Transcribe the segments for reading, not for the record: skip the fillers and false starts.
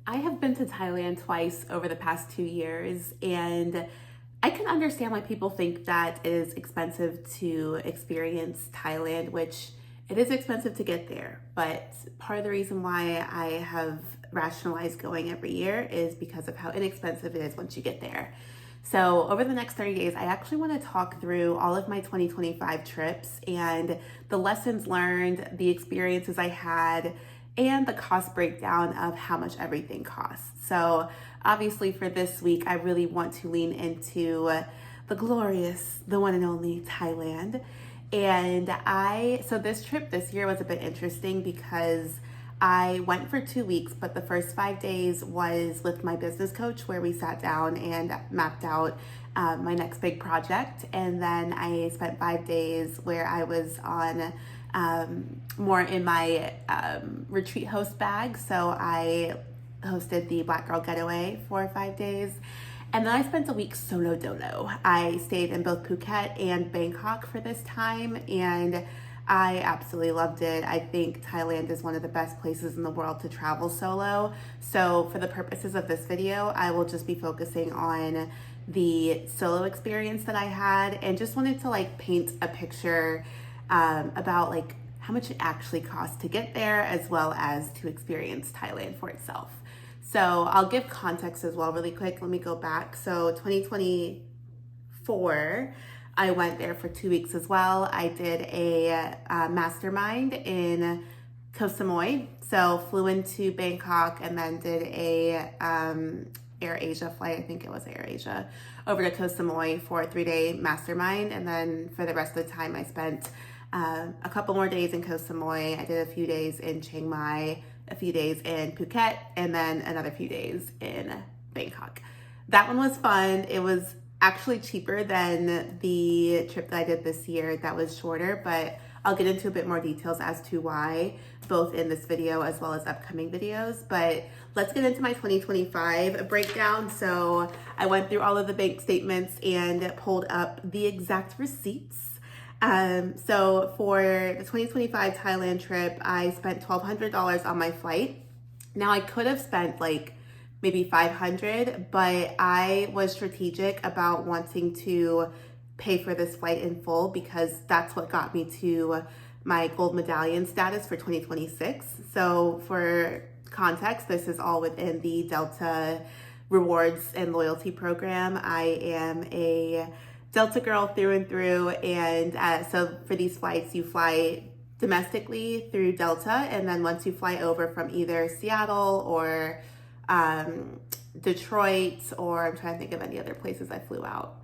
I have been to Thailand twice over the past 2 years, and I can understand why people think that it is expensive to experience Thailand, which it is expensive to get there. But part of the reason why I have rationalized going every year is because of how inexpensive it is once you get there. So, over the next 30 days, I actually want to talk through all of my 2025 trips and the lessons learned, the experiences I had, and the cost breakdown of how much everything costs. So, obviously, for this week, I really want to lean into the glorious, the one and only Thailand. So this trip this year was a bit interesting because I went for 2 weeks, but the first 5 days was with my business coach where we sat down and mapped out my next big project. And then I spent 5 days where I was on more in my retreat host bag. So I hosted the Black Girl Getaway for 5 days. And then I spent a week solo dolo. I stayed in both Phuket and Bangkok for this time, and I absolutely loved it. I think Thailand is one of the best places in the world to travel solo. So for the purposes of this video, I will just be focusing on the solo experience that I had and just wanted to paint a picture about how much it actually costs to get there as well as to experience Thailand for itself. So I'll give context as well really quick. Let me go back. So 2024, I went there for 2 weeks as well. I did a mastermind in Koh Samui. So flew into Bangkok and then did a Air Asia flight. I think it was Air Asia over to Koh Samui for a 3-day mastermind. And then for the rest of the time, I spent a couple more days in Koh Samui. I did a few days in Chiang Mai, a few days in Phuket, and then another few days in Bangkok. That one was fun. It was actually cheaper than the trip that I did this year that was shorter, but I'll get into a bit more details as to why, both in this video as well as upcoming videos. But let's get into my 2025 breakdown. So I went through all of the bank statements and pulled up the exact receipts. So for the 2025 Thailand trip, I spent $1,200 on my flight. Now I could have spent maybe $500, but I was strategic about wanting to pay for this flight in full because that's what got me to my gold medallion status for 2026. So for context, this is all within the Delta rewards and loyalty program. I am a Delta girl through and through, and so for these flights, you fly domestically through Delta, and then once you fly over from either Seattle or Detroit, or I'm trying to think of any other places I flew out.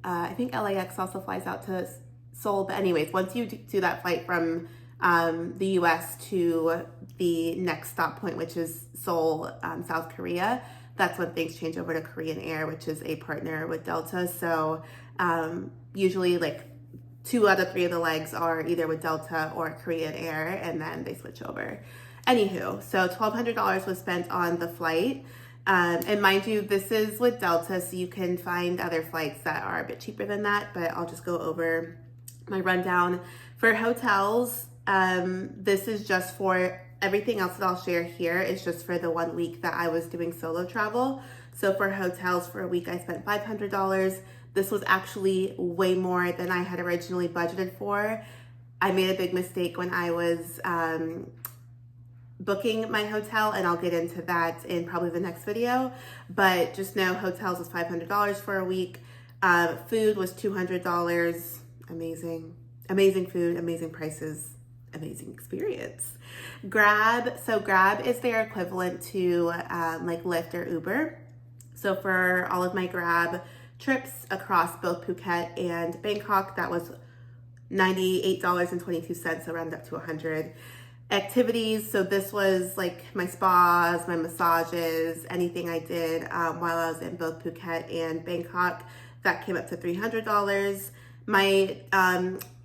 I think LAX also flies out to Seoul, but anyways, once you do that flight from the US to the next stop point, which is Seoul, South Korea, that's when things change over to Korean Air, which is a partner with Delta. So usually 2 out of 3 of the legs are either with Delta or Korean Air, and then they switch over. Anywho, so $1,200 was spent on the flight. And mind you, this is with Delta, so you can find other flights that are a bit cheaper than that, but I'll just go over my rundown. For hotels, this is just for everything else that I'll share here is just for the 1 week that I was doing solo travel. So for hotels for a week, I spent $500. This was actually way more than I had originally budgeted for. I made a big mistake when I was booking my hotel, and I'll get into that in probably the next video. But just know hotels was $500 for a week. Food was $200. Amazing food, amazing prices, amazing experience. Grab is their equivalent to Lyft or Uber. So for all of my Grab trips across both Phuket and Bangkok, that was $98.22, so round up to 100. Activities, so this was my spas, my massages, anything I did while I was in both Phuket and Bangkok, that came up to $300. My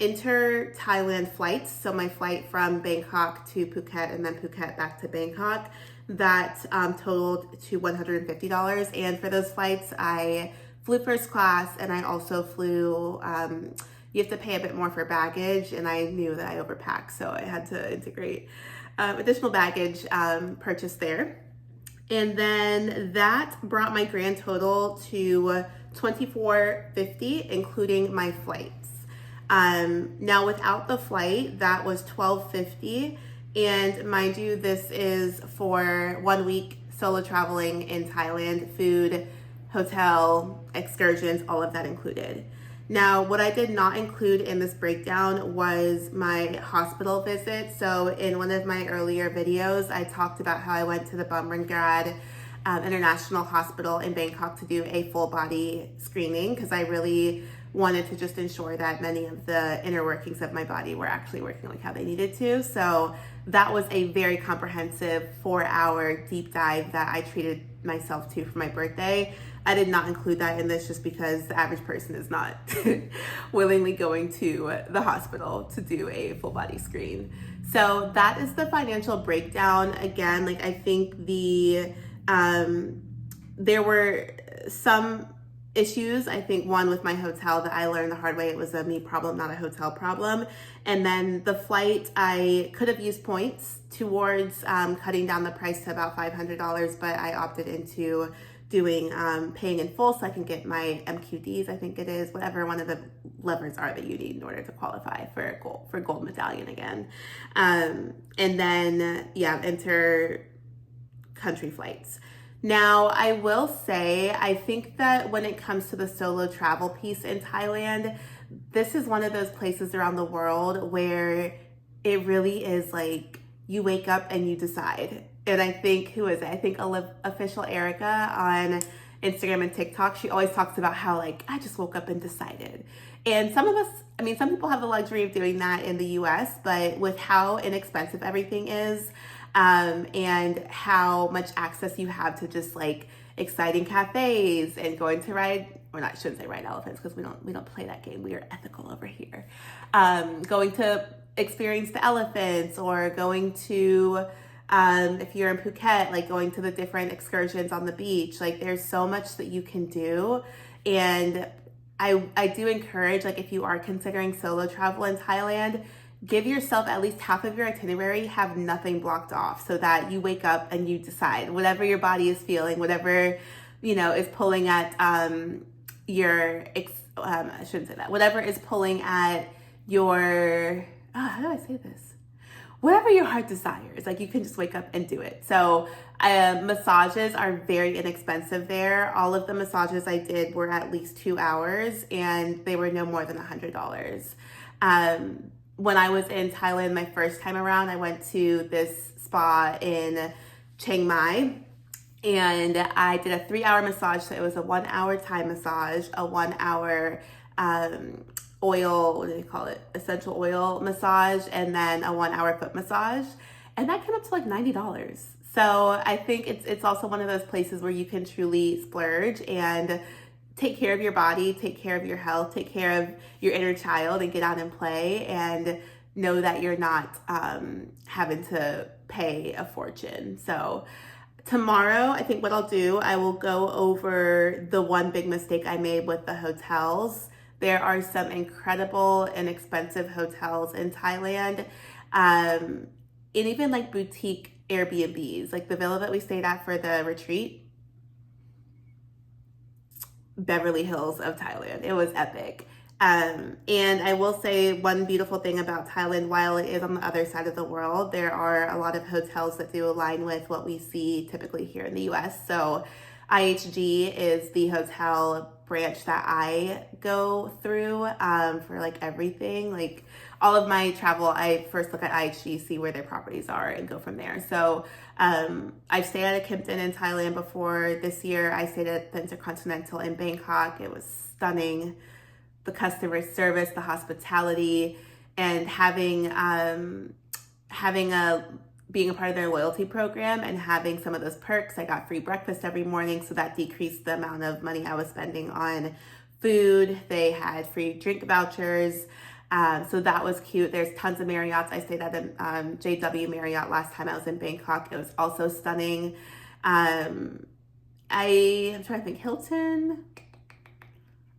inter-Thailand flights, so my flight from Bangkok to Phuket and then Phuket back to Bangkok, that totaled to $150. And for those flights, I flew first class, and I also flew, you have to pay a bit more for baggage, and I knew that I overpacked, so I had to integrate additional baggage purchased there. And then that brought my grand total to $24.50, including my flights. Now without the flight, that was $12.50. And mind you, this is for 1 week solo traveling in Thailand, food, hotel, excursions, all of that included. Now, what I did not include in this breakdown was my hospital visit. So in one of my earlier videos, I talked about how I went to the Bumrungrad International Hospital in Bangkok to do a full body screening because I really wanted to just ensure that many of the inner workings of my body were actually working like how they needed to. So that was a very comprehensive 4-hour deep dive that I treated myself to for my birthday. I did not include that in this just because the average person is not willingly going to the hospital to do a full body screen. So that is the financial breakdown. Again, like I think there were some issues. I think one with my hotel that I learned the hard way, it was a me problem, not a hotel problem. And then the flight, I could have used points towards cutting down the price to about $500, but I opted into doing paying in full so I can get my MQDs, I think it is, whatever one of the levers are that you need in order to qualify for gold medallion again. And then, enter country flights. Now, I will say, I think that when it comes to the solo travel piece in Thailand, this is one of those places around the world where it really is like you wake up and you decide. And I think, who is it? I think official Erica on Instagram and TikTok, she always talks about how like, I just woke up and decided. And some people have the luxury of doing that in the US, but with how inexpensive everything is, and how much access you have to just like exciting cafes and going to ride, or not, I shouldn't say ride elephants because we don't play that game. We are ethical over here. Going to experience the elephants or going to, if you're in Phuket, like going to the different excursions on the beach. Like there's so much that you can do. And I do encourage, like if you are considering solo travel in Thailand, give yourself at least half of your itinerary, have nothing blocked off so that you wake up and you decide whatever your body is feeling, whatever, is pulling at I shouldn't say that, whatever is pulling at your, how do I say this? Whatever your heart desires, like you can just wake up and do it. So massages are very inexpensive there. All of the massages I did were at least 2 hours and they were no more than $100. When I was in Thailand my first time around, I went to this spa in Chiang Mai and I did a 3-hour massage. So it was a 1-hour Thai massage, a 1-hour oil, what do they call it? Essential oil massage, and then a 1-hour foot massage. And that came up to like $90. So I think it's also one of those places where you can truly splurge and take care of your body, take care of your health, take care of your inner child and get out and play and know that you're not having to pay a fortune. So tomorrow, I think what I'll do, I will go over the one big mistake I made with the hotels. There are some incredible and expensive hotels in Thailand, and even like boutique Airbnbs, like the villa that we stayed at for the retreat, Beverly Hills of Thailand. It was epic. And I will say one beautiful thing about Thailand, while it is on the other side of the world, there are a lot of hotels that do align with what we see typically here in the US. So IHG is the hotel branch that I go through for like everything. Like all of my travel, I first look at IHG, see where their properties are and go from there. So I've stayed at a Kimpton in Thailand before. This year I stayed at the Intercontinental in Bangkok. It was stunning. The customer service, the hospitality, and being a part of their loyalty program and having some of those perks. I got free breakfast every morning, so that decreased the amount of money I was spending on food. They had free drink vouchers. So that was cute. There's tons of Marriotts. I stayed at the JW Marriott last time I was in Bangkok. It was also stunning. I'm trying to think, Hilton.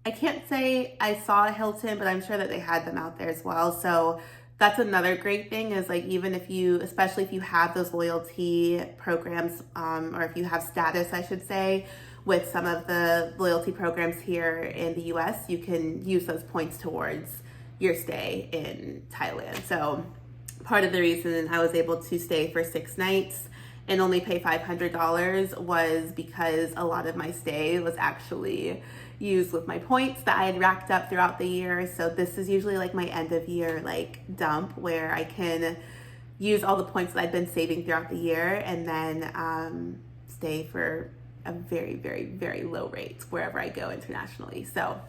I can't say I saw a Hilton, but I'm sure that they had them out there as well. So That's another great thing is like, even if you, especially if you have those loyalty programs, or if you have status, I should say, with some of the loyalty programs here in the US, you can use those points towards your stay in Thailand. So part of the reason I was able to stay for 6 nights and only pay $500 was because a lot of my stay was actually used with my points that I had racked up throughout the year. So this is usually like my end of year like dump where I can use all the points that I've been saving throughout the year and then stay for a very, very, very low rate wherever I go internationally. So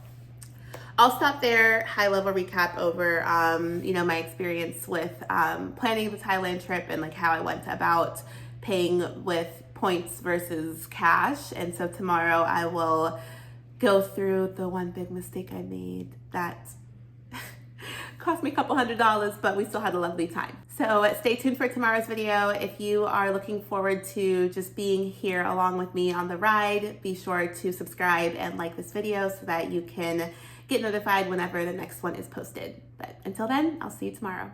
I'll stop there. High level recap over, my experience with planning the Thailand trip and like how I went about paying with points versus cash. And so tomorrow I will go through the one big mistake I made that cost me a couple $100s, but we still had a lovely time. So stay tuned for tomorrow's video. If you are looking forward to just being here along with me on the ride, be sure to subscribe and like this video so that you can get notified whenever the next one is posted. But until then, I'll see you tomorrow.